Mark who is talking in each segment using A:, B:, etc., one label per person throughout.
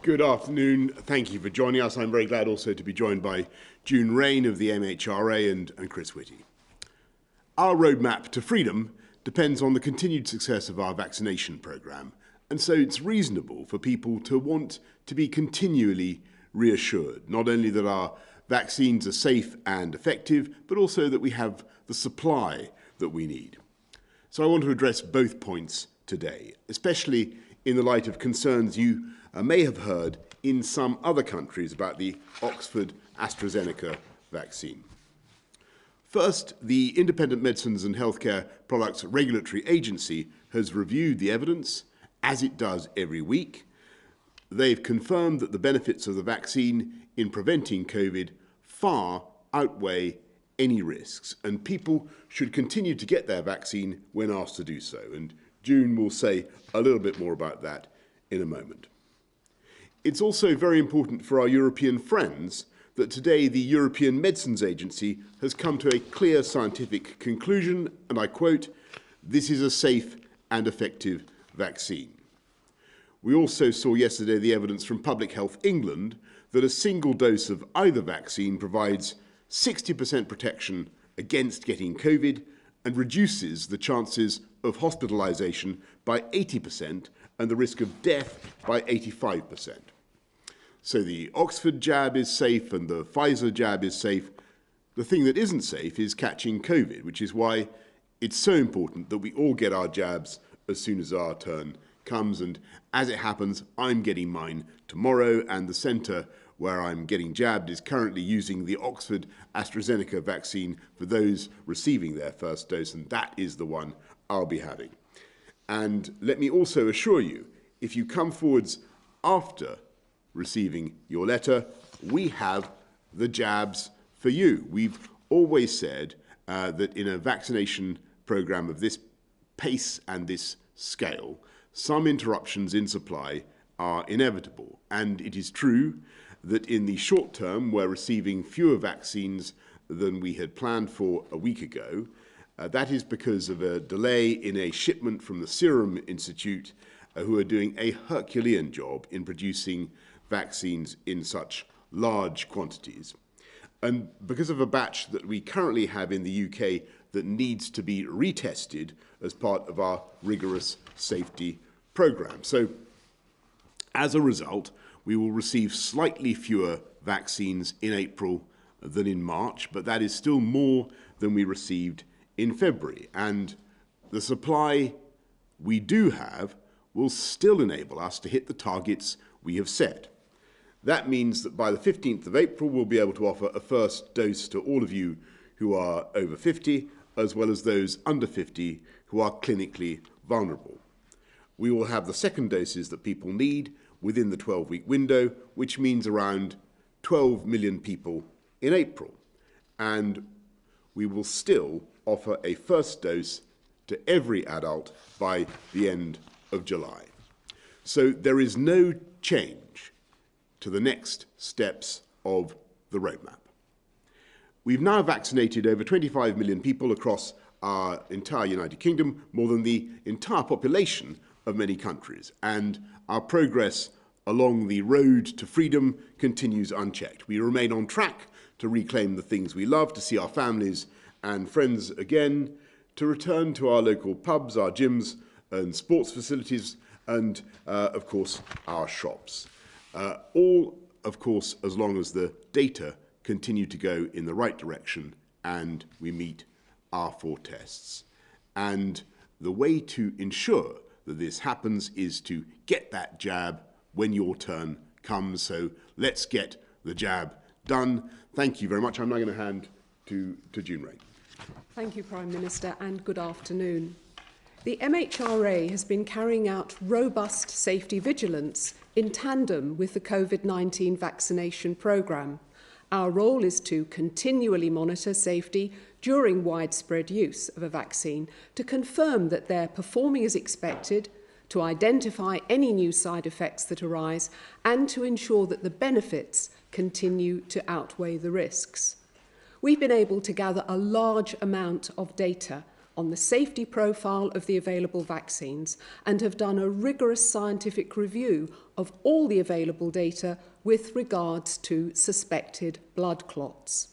A: Good afternoon. Thank you for joining us. I'm very glad also to be joined by Raine of the MHRA and Chris Whitty. Our roadmap to freedom depends on the continued success of our vaccination programme, and so it's reasonable for people to want to be continually reassured, not only that our vaccines are safe and effective, but also that we have the supply that we need. So I want to address both points today, especially in the light of concerns you may have heard in some other countries about the Oxford AstraZeneca vaccine. First, the Independent Medicines and Healthcare Products Regulatory Agency has reviewed the evidence, as it does every week. They've confirmed that the benefits of the vaccine in preventing COVID far outweigh any risks, and people should continue to get their vaccine when asked to do so. And June will say a little bit more about that in a moment. It's also very important for our European friends that today the European Medicines Agency has come to a clear scientific conclusion, and I quote, "This is a safe and effective vaccine." We also saw yesterday the evidence from Public Health England that a single dose of either vaccine provides 60% protection against getting COVID and reduces the chances of hospitalisation by 80% and the risk of death by 85%. So the Oxford jab is safe and the Pfizer jab is safe. The thing that isn't safe is catching COVID, which is why it's so important that we all get our jabs as soon as our turn comes. And as it happens, I'm getting mine tomorrow, and the centre where I'm getting jabbed is currently using the Oxford AstraZeneca vaccine for those receiving their first dose, and that is the one I'll be having. And let me also assure you, if you come forwards after receiving your letter, we have the jabs for you. We've always said that in a vaccination programme of this pace and this scale, some interruptions in supply are inevitable. And it is true that in the short term, we're receiving fewer vaccines than we had planned for a week ago. That is because of a delay in a shipment from the Serum Institute, who are doing a Herculean job in producing vaccines in such large quantities. And because of a batch that we currently have in the UK that needs to be retested as part of our rigorous safety programme. So as a result, we will receive slightly fewer vaccines in April than in March, but that is still more than we received in February. And the supply we do have will still enable us to hit the targets we have set. That means that by the 15th of April, we'll be able to offer a first dose to all of you who are over 50, as well as those under 50 who are clinically vulnerable. We will have the second doses that people need within the 12-week window, which means around 12 million people in April. And we will still offer a first dose to every adult by the end of July. So there is no change to the next steps of the roadmap. We've now vaccinated over 25 million people across our entire United Kingdom, more than the entire population of many countries, and our progress along the road to freedom continues unchecked. We remain on track to reclaim the things we love, to see our families and friends again, to return to our local pubs, our gyms and sports facilities, and of course our shops. All, of course, as long as the data continue to go in the right direction and we meet our 4 tests. And the way to ensure that this happens is to get that jab when your turn comes. So let's get the jab done. Thank you very much. I'm now going to hand to Raine.
B: Thank you, Prime Minister, and good afternoon. The MHRA has been carrying out robust safety vigilance in tandem with the COVID-19 vaccination programme. Our role is to continually monitor safety during widespread use of a vaccine, to confirm that they're performing as expected, to identify any new side effects that arise, and to ensure that the benefits continue to outweigh the risks. We've been able to gather a large amount of data on the safety profile of the available vaccines and have done a rigorous scientific review of all the available data with regards to suspected blood clots.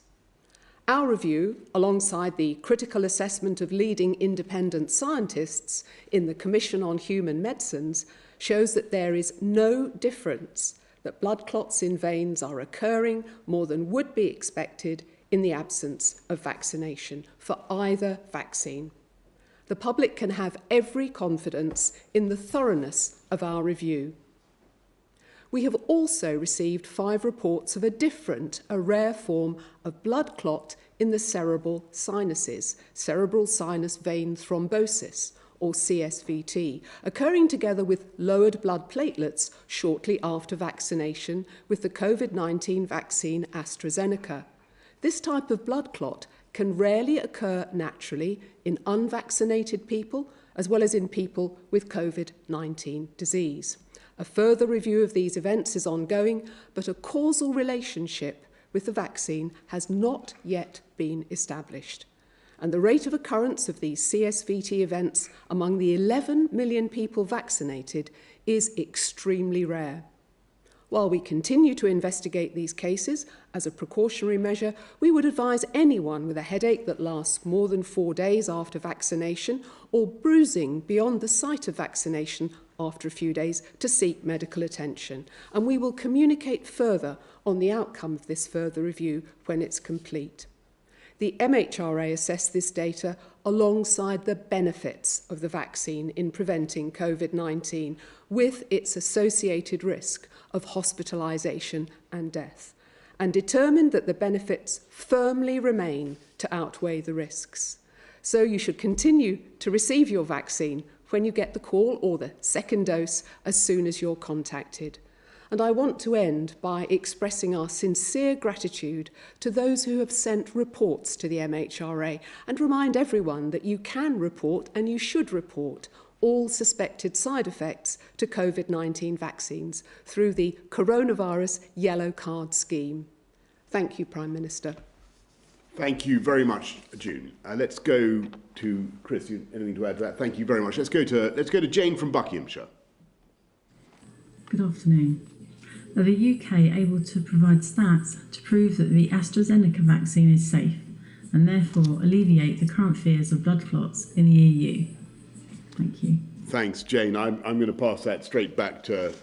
B: Our review, alongside the critical assessment of leading independent scientists in the Commission on Human Medicines, shows that there is no difference, that blood clots in veins are occurring more than would be expected in the absence of vaccination for either vaccine. The public can have every confidence in the thoroughness of our review. We have also received 5 reports of a rare form of blood clot in the cerebral sinuses, cerebral sinus vein thrombosis, or CSVT, occurring together with lowered blood platelets shortly after vaccination with the COVID-19 vaccine AstraZeneca. This type of blood clot can rarely occur naturally in unvaccinated people, as well as in people with COVID-19 disease. A further review of these events is ongoing, but a causal relationship with the vaccine has not yet been established. And the rate of occurrence of these CSVT events among the 11 million people vaccinated is extremely rare. While we continue to investigate these cases as a precautionary measure, we would advise anyone with a headache that lasts more than 4 days after vaccination or bruising beyond the site of vaccination after a few days to seek medical attention. And we will communicate further on the outcome of this further review when it's complete. The MHRA assessed this data alongside the benefits of the vaccine in preventing COVID-19 with its associated risk of hospitalisation and death, and determined that the benefits firmly remain to outweigh the risks. So you should continue to receive your vaccine when you get the call or the second dose as soon as you're contacted. And I want to end by expressing our sincere gratitude to those who have sent reports to the MHRA and remind everyone that you can report and you should report all suspected side effects to COVID-19 vaccines through the Coronavirus Yellow Card Scheme. Thank you, Prime Minister.
A: Thank you very much, June. Let's go to Chris. Anything to add to that? Thank you very much. Let's go to Jane from Buckinghamshire.
C: Good afternoon. Are the UK able to provide stats to prove that the AstraZeneca vaccine is safe and therefore alleviate the current fears of blood clots in the EU? Thank you.
A: Thanks, Jane. I'm going to pass that straight back to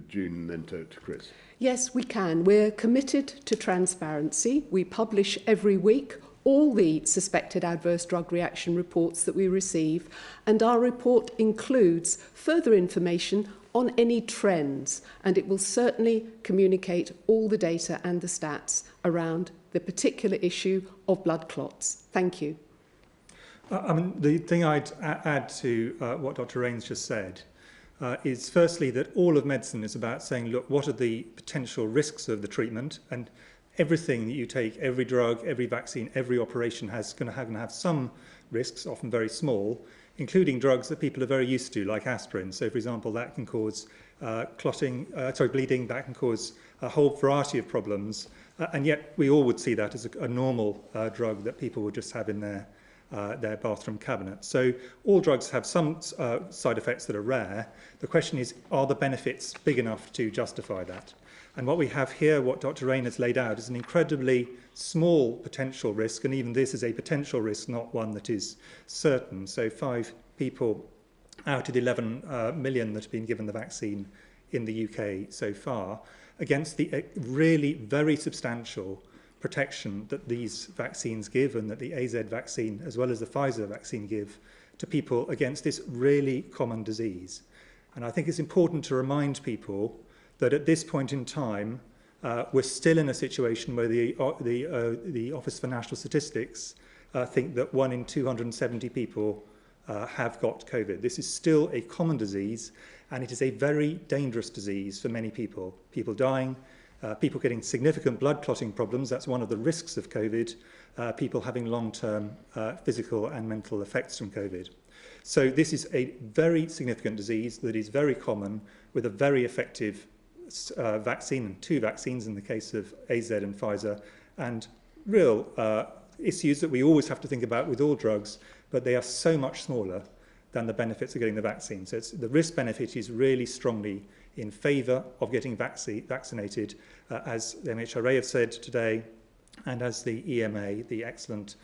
A: June and then to Chris.
B: Yes, we can. We're committed to transparency. We publish every week all the suspected adverse drug reaction reports that we receive, and our report includes further information on any trends, and it will certainly communicate all the data and the stats around the particular issue of blood clots. Thank you.
D: The thing I'd add to what Dr. Raine's just said is firstly that all of medicine is about saying, look, what are the potential risks of the treatment? And everything that you take, every drug, every vaccine, every operation is going to have some risks, often very small, including drugs that people are very used to, like aspirin. So, for example, that can cause bleeding, that can cause a whole variety of problems. And yet we all would see that as a normal drug that people would just have in their bathroom cabinet. So all drugs have some side effects that are rare. The question is, are the benefits big enough to justify that? And what we have here, what Dr. Raine has laid out, is an incredibly small potential risk, and even this is a potential risk, not one that is certain. So 5 people out of the 11 million that have been given the vaccine in the UK so far, against the really very substantial protection that these vaccines give and that the AZ vaccine as well as the Pfizer vaccine give to people against this really common disease. And I think it's important to remind people that at this point in time we're still in a situation where the Office for National Statistics think that 1 in 270 people have got COVID. This is still a common disease, and it is a very dangerous disease for many people. People dying, people getting significant blood clotting problems, that's one of the risks of COVID, people having long-term physical and mental effects from COVID. So this is a very significant disease that is very common with a very effective vaccine, and 2 vaccines in the case of AZ and Pfizer, and real issues that we always have to think about with all drugs, but they are so much smaller than the benefits of getting the vaccine. So the risk-benefit is really strongly in favour of getting vaccinated, as the MHRA have said today, and as the EMA, the excellent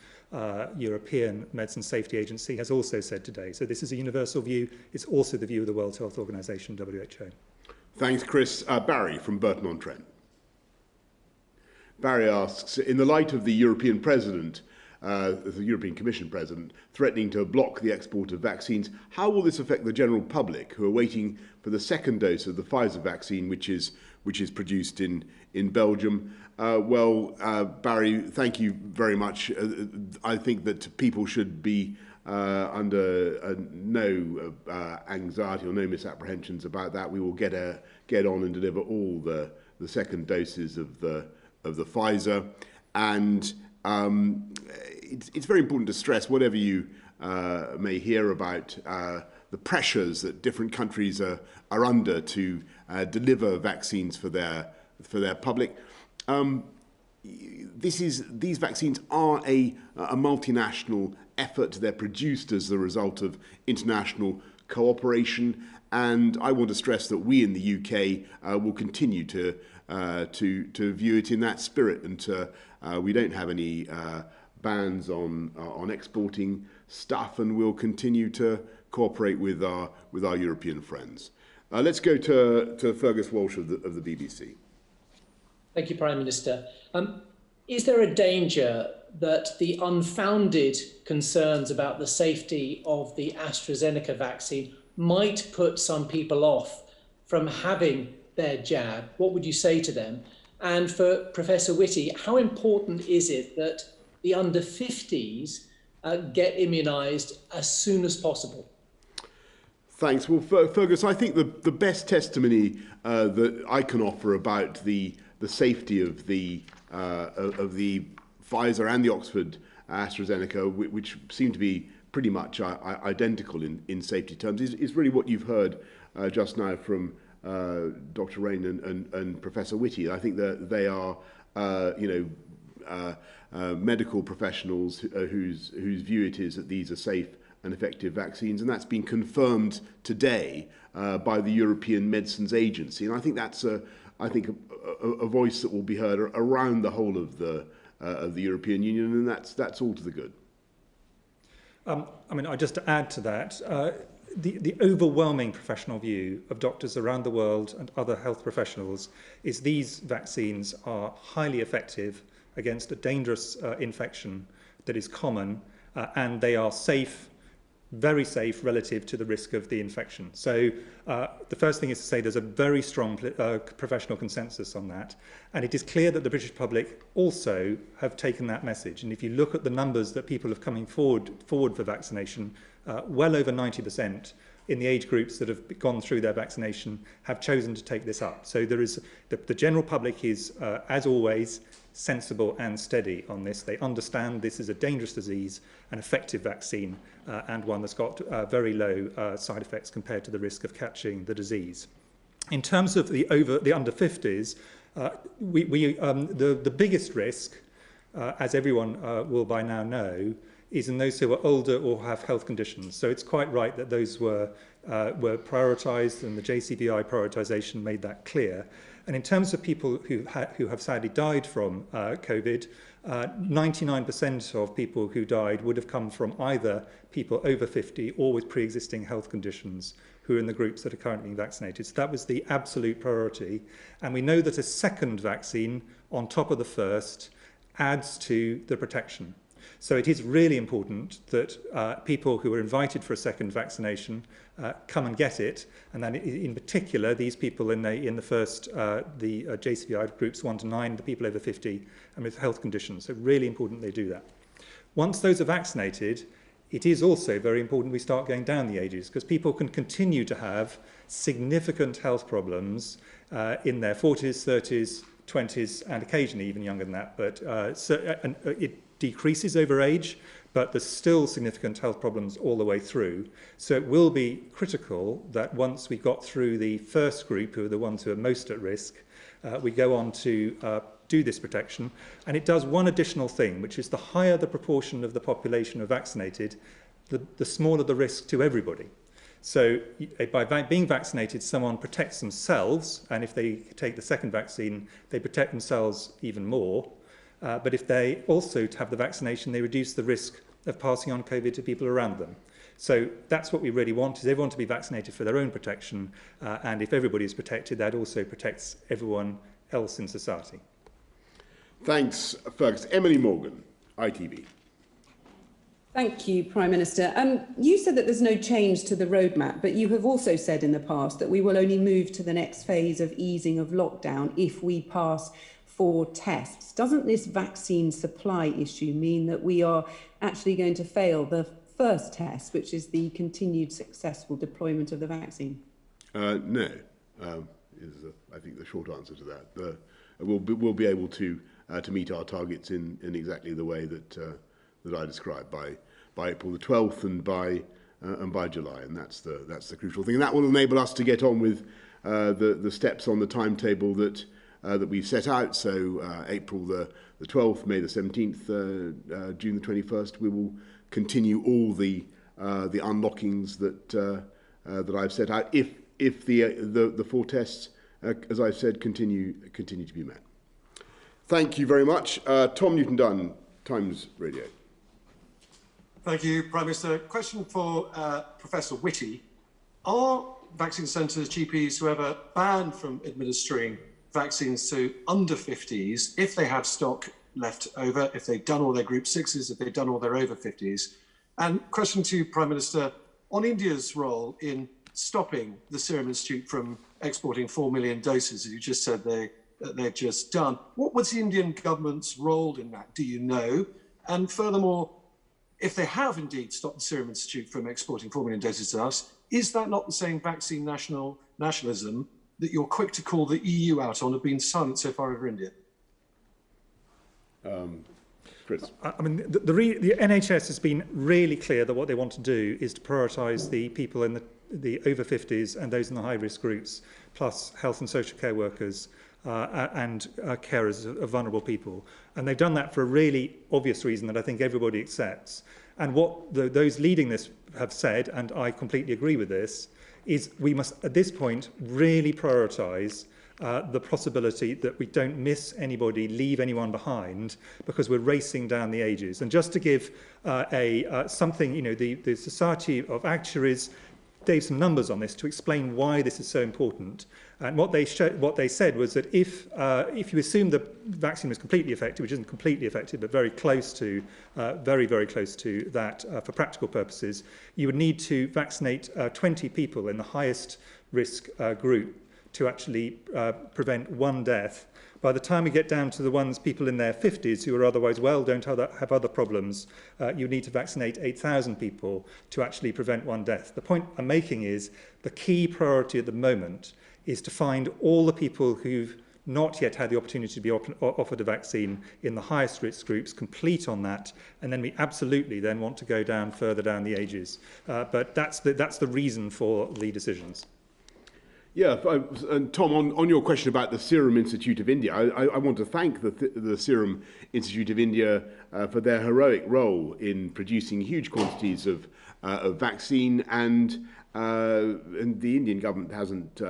D: European Medicine Safety Agency, has also said today. So this is a universal view. It's also the view of the World Health Organization, WHO.
A: Thanks, Chris. Barry from Burton-on-Trent. Barry asks, in the light of the European President, the European Commission President, threatening to block the export of vaccines, how will this affect the general public who are waiting for the second dose of the Pfizer vaccine, which is produced in Belgium? Barry, thank you very much. I think that people should be under no anxiety or no misapprehensions about that. We will get on and deliver all the second doses of the Pfizer, and it's very important to stress, whatever you may hear about the pressures that different countries are under to deliver vaccines for their public. These vaccines are a multinational effort. They're produced as the result of international cooperation, and I want to stress that we in the UK will continue to view it in that spirit, and we don't have any bans on exporting stuff, and we'll continue to cooperate with our European friends. Let's go to Fergus Walsh of the BBC.
E: Thank you, Prime Minister. Is there a danger that the unfounded concerns about the safety of the AstraZeneca vaccine might put some people off from having their jab? What would you say to them? And for Professor Whitty, how important is it that the under 50s get immunised as soon as possible?
A: Thanks. Well, Fergus, I think the best testimony that I can offer about the safety of the Pfizer and the Oxford AstraZeneca, which seem to be pretty much identical in safety terms, is really what you've heard just now from Dr. Raine and Professor Whitty. I think that they are, medical professionals whose view it is that these are safe and effective vaccines, and that's been confirmed today by the European Medicines Agency. And I think that's a voice that will be heard around the whole of the European Union, and that's all to the good.
D: Just to add to that, the overwhelming professional view of doctors around the world and other health professionals is these vaccines are highly effective against a dangerous infection that is common, and they are safe, very safe relative to the risk of the infection. So the first thing is to say there's a very strong professional consensus on that. And it is clear that the British public also have taken that message. And if you look at the numbers that people have coming forward for vaccination, well over 90% in the age groups that have gone through their vaccination have chosen to take this up. So there is the general public is, as always, sensible and steady on this. They understand this is a dangerous disease, an effective vaccine, and one that's got very low side effects compared to the risk of catching the disease. In terms of the under 50s, the biggest risk, as everyone will by now know, is in those who are older or have health conditions. So it's quite right that those were prioritised, and the JCVI prioritisation made that clear. And in terms of people who have sadly died from COVID, 99% of people who died would have come from either people over 50 or with pre-existing health conditions who are in the groups that are currently being vaccinated. So that was the absolute priority. And we know that a second vaccine on top of the first adds to the protection. So it is really important that people who are invited for a second vaccination come and get it, and then in particular these people in the first the JCVI groups 1 to 9, the people over 50 and with health conditions. So really important they do that. Once those are vaccinated, it is also very important we start going down the ages, because people can continue to have significant health problems in their 40s, 30s, 20s, and occasionally even younger than that. But it decreases over age, but there's still significant health problems all the way through. So it will be critical that once we got through the first group, who are the ones who are most at risk, we go on to do this protection. And it does one additional thing, which is the higher the proportion of the population are vaccinated, the smaller the risk to everybody. So by being vaccinated, someone protects themselves, and if they take the second vaccine, they protect themselves even more. But if they also have the vaccination, they reduce the risk of passing on COVID to people around them. So that's what we really want, is everyone to be vaccinated for their own protection, and if everybody is protected, that also protects everyone else in society.
A: Thanks, Fergus. Emily Morgan, ITV.
F: Thank you, Prime Minister. You said that there's no change to the roadmap, but you have also said in the past that we will only move to the next phase of easing of lockdown if we pass 4 tests. Doesn't this vaccine supply issue mean that we are actually going to fail the first test, which is the continued successful deployment of the vaccine?
A: No, is I think the short answer to that. We'll be able to meet our targets in exactly the way that I described by April the 12th and by July, and that's the crucial thing. And that will enable us to get on with the steps on the timetable that we've set out. So April the 12th, May the 17th, June the 21st, we will continue all the unlockings that I've set out. If the 4 tests, as I've said, continue to be met. Thank you very much, Tom Newton-Dunn, Times Radio.
G: Thank you, Prime Minister. Question for Professor Whitty. Are vaccine centres, GPs, whoever, banned from administering vaccines to under 50s if they have stock left over, if they've done all their group 6s, if they've done all their over 50s? And question to Prime Minister, on India's role in stopping the Serum Institute from exporting 4 million doses, as you just said they've just done, what was the Indian government's role in that? Do you know? And furthermore, if they have indeed stopped the Serum Institute from exporting 4 million doses to us, is that not the same vaccine nationalism that you're quick to call the EU out on, have been silent so far over India?
A: Chris.
D: I mean, the NHS has been really clear that what they want to do is to prioritise the people in the over 50s and those in the high-risk groups, plus health and social care workers and carers of vulnerable people. And they've done that for a really obvious reason that I think everybody accepts. And what those leading this have said, and I completely agree with this, is we must, at this point, really prioritise the possibility that we don't miss anybody, leave anyone behind, because we're racing down the ages. And just to give something, you know, the Society of Actuaries gave some numbers on this to explain why this is so important. And what they said was that if you assume the vaccine was completely effective, which isn't completely effective, but very close to, very, very close to that for practical purposes, you would need to vaccinate 20 people in the highest risk group to actually prevent 1 death. By the time we get down to the people in their 50s who are otherwise well, don't have other problems, you need to vaccinate 8,000 people to actually prevent 1 death. The point I'm making is the key priority at the moment is to find all the people who've not yet had the opportunity to be offered a vaccine in the highest risk groups, complete on that, and then we absolutely then want to go down further down the ages. But that's the reason for the decisions.
A: Yeah, and Tom, on your question about the Serum Institute of India, I want to thank the Serum Institute of India for their heroic role in producing huge quantities of vaccine, and the Indian government hasn't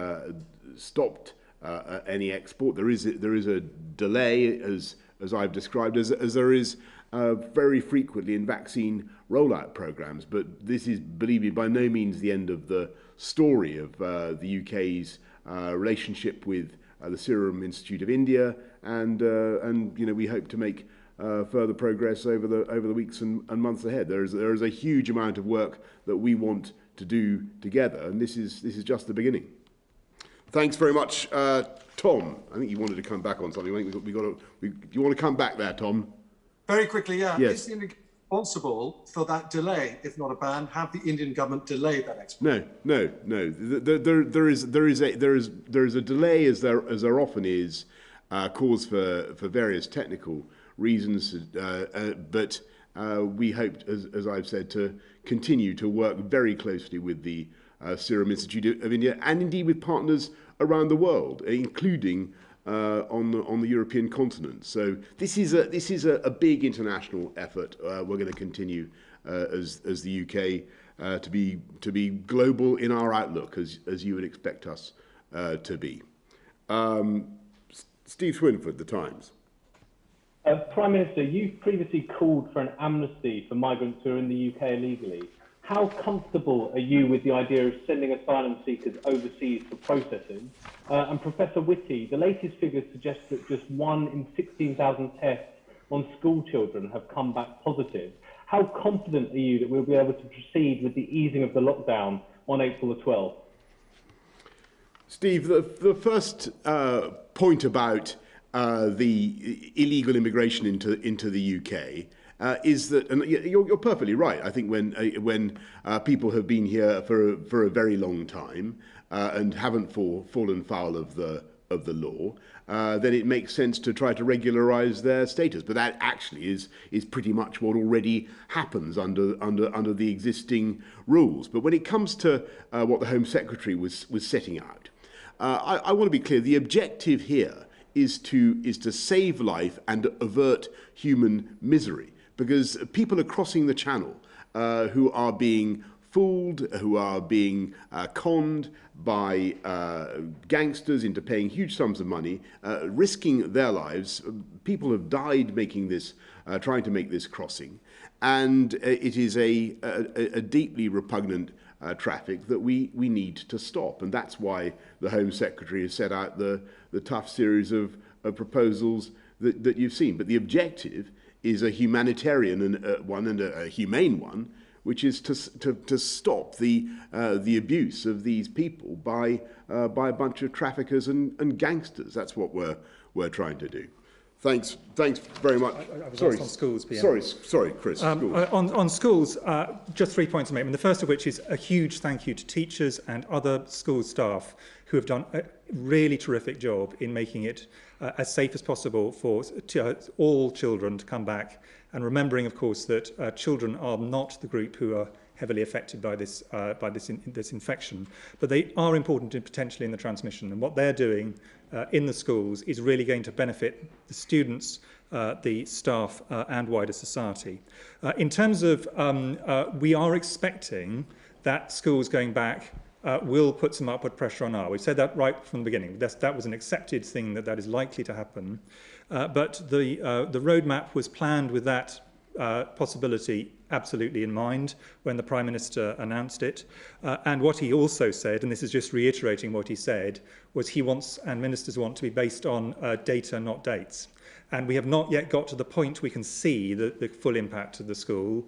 A: stopped any export. There is a delay, as I've described, as there is very frequently in vaccine rollout programs. But this is, believe me, by no means the end of the story of the UK's relationship with the Serum Institute of India, and you know, we hope to make further progress over the weeks and months ahead. There is a huge amount of work that we want to do together, and this is just the beginning. Thanks very much, Tom. I think you wanted to come back on something. I think do you want to come back there, Tom?
G: Very quickly, yeah.
A: Yes.
G: Is the Indian responsible for that delay, if not a ban? Have the Indian government delayed that export?
A: No. There is a delay, as there often is, caused for various technical reasons, but we hope, as I've said, to continue to work very closely with the Serum Institute of India, and indeed with partners around the world, including on the European continent. So this is a big international effort. We're going to continue as the UK to be global in our outlook, as you would expect us to be. Steve Swinford, The Times.
H: Prime Minister, you've previously called for an amnesty for migrants who are in the UK illegally. How comfortable are you with the idea of sending asylum seekers overseas for processing? And Professor Whitty, the latest figures suggest that just 1 in 16,000 tests on school children have come back positive. How confident are you that we'll be able to proceed with the easing of the lockdown on April the 12th?
A: Steve, the first point about the illegal immigration into the UK is that, and you're perfectly right. I think when people have been here for a very long time and haven't fallen foul of the law, then it makes sense to try to regularise their status. But that actually is pretty much what already happens under the existing rules. But when it comes to what the Home Secretary was setting out, I want to be clear. The objective here is to save life and avert human misery, because people are crossing the channel who are being fooled, who are being conned by gangsters into paying huge sums of money, risking their lives. People have died making this, trying to make this crossing, and it is a deeply repugnant traffic that we need to stop, and that's why the Home Secretary has set out the tough series of proposals that you've seen. But the objective is a humanitarian one and a humane one, which is to stop the abuse of these people by a bunch of traffickers and gangsters. That's what we're trying to do. Thanks very much.
D: I was asked on schools, PM.
A: Sorry, Chris. Schools.
D: On schools, just 3 points to make. The first of which is a huge thank you to teachers and other school staff who have done a really terrific job in making it as safe as possible for all children to come back. And remembering, of course, that children are not the group who are heavily affected by this infection, but they are important potentially in the transmission. And what they're doing in the schools is really going to benefit the students, the staff, and wider society. In terms of, we are expecting that schools going back will put some upward pressure on R. We've said that right from the beginning. That was an accepted thing that is likely to happen. But the roadmap was planned with that possibility absolutely in mind when the Prime Minister announced it. And what he also said, and this is just reiterating what he said, was he wants, and ministers want, to be based on data, not dates. And we have not yet got to the point we can see the full impact of the schools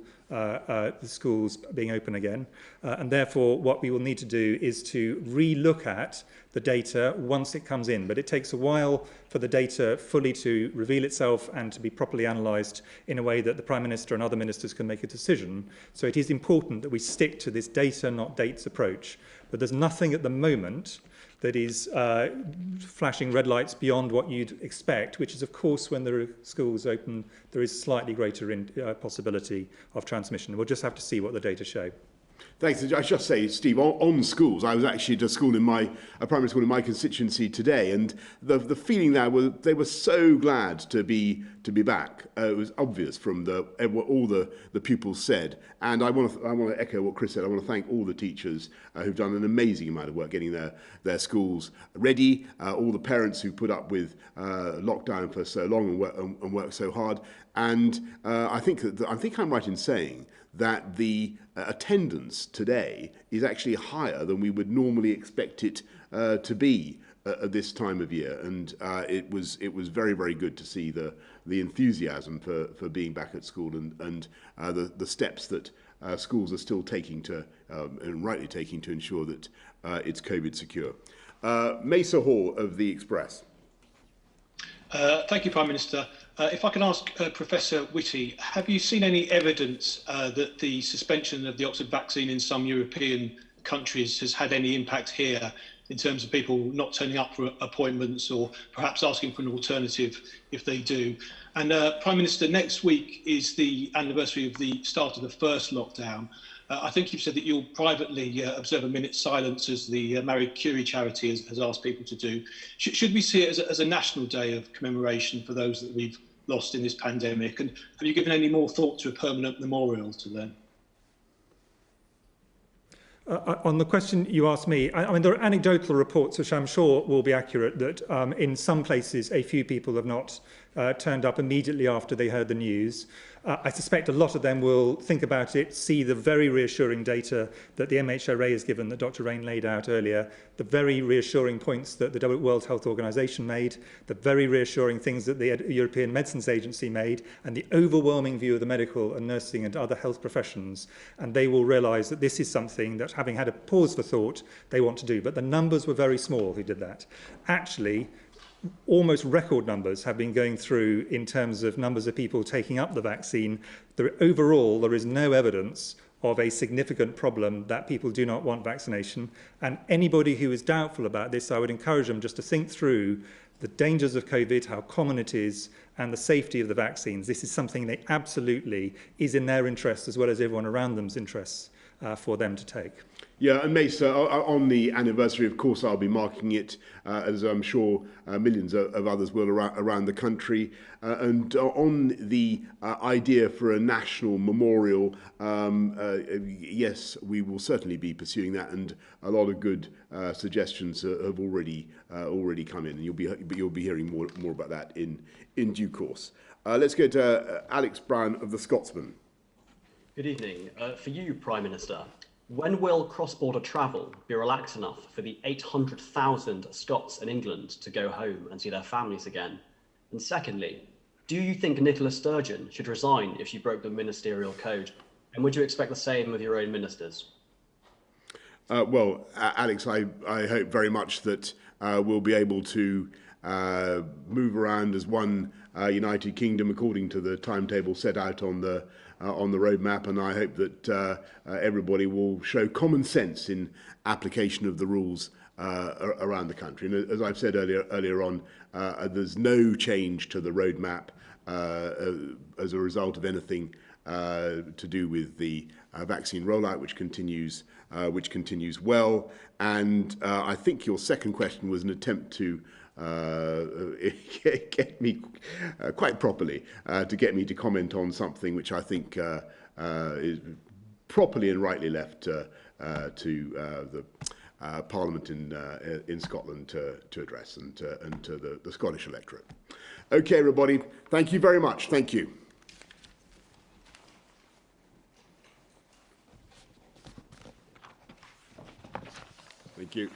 D: being open again. And therefore, what we will need to do is to re-look at the data once it comes in. But it takes a while for the data fully to reveal itself and to be properly analysed in a way that the Prime Minister and other ministers can make a decision. So it is important that we stick to this data, not dates approach. But there's nothing at the moment that is flashing red lights beyond what you'd expect, which is, of course, when there are schools open, there is slightly greater possibility of transmission. We'll just have to see what the data show.
A: Thanks. I should just say, Steve, on schools, I was actually at a school a primary school in my constituency today, and the feeling there was they were so glad to be back. It was obvious from what all the pupils said, and I want to echo what Chris said. I want to thank all the teachers who've done an amazing amount of work getting their schools ready. All the parents who put up with lockdown for so long and worked so hard, and I think I'm right in saying that the attendance today is actually higher than we would normally expect it to be at this time of year, and it was very, very good to see the enthusiasm for being back at school and the steps that schools are still taking and rightly taking to ensure that it's COVID secure. Mesa Hall of the Express.
I: Thank you, Prime Minister. If I can ask Professor Whitty, have you seen any evidence that the suspension of the Oxford vaccine in some European countries has had any impact here in terms of people not turning up for appointments or perhaps asking for an alternative if they do? And Prime Minister, next week is the anniversary of the start of the first lockdown. I think you've said that you'll privately observe a minute's silence, as the Marie Curie charity has asked people to do. Should we see it as a national day of commemoration for those that we've lost in this pandemic? And have you given any more thought to a permanent memorial to them?
D: On the question you asked me, I mean, there are anecdotal reports which I'm sure will be accurate that in some places a few people have not turned up immediately after they heard the news. I suspect a lot of them will think about it, see the very reassuring data that the MHRA has given that Dr. Raine laid out earlier, the very reassuring points that the World Health Organization made, the very reassuring things that the European Medicines Agency made, and the overwhelming view of the medical and nursing and other health professions. And they will realise that this is something that, having had a pause for thought, they want to do. But the numbers were very small who did that. Actually, almost record numbers have been going through in terms of numbers of people taking up the vaccine. Overall, there is no evidence of a significant problem that people do not want vaccination. And anybody who is doubtful about this, I would encourage them just to think through the dangers of COVID, how common it is, and the safety of the vaccines. This is something that absolutely is in their interests as well as everyone around them's interests for them to take.
A: Yeah, and Mesa, on the anniversary, of course, I'll be marking it, as I'm sure millions of others will around the country. And on the idea for a national memorial, yes, we will certainly be pursuing that, and a lot of good suggestions have already come in, and you'll be hearing more about that in due course. Let's go to Alex Brown of the Scotsman.
J: Good evening. For you, Prime Minister, when will cross-border travel be relaxed enough for the 800,000 Scots in England to go home and see their families again? And secondly, do you think Nicola Sturgeon should resign if she broke the ministerial code? And would you expect the same of your own ministers?
A: Well, Alex, I hope very much that we'll be able to move around as one United Kingdom according to the timetable set out on the roadmap, and I hope that everybody will show common sense in application of the rules around the country. And as I've said earlier on, there's no change to the roadmap as a result of anything to do with the vaccine rollout, which continues well. And I think your second question was an attempt to get me quite properly to get me to comment on something which I think is properly and rightly left to the Parliament in Scotland to address and to the Scottish electorate. Okay, everybody, thank you very much. Thank you. Thank you.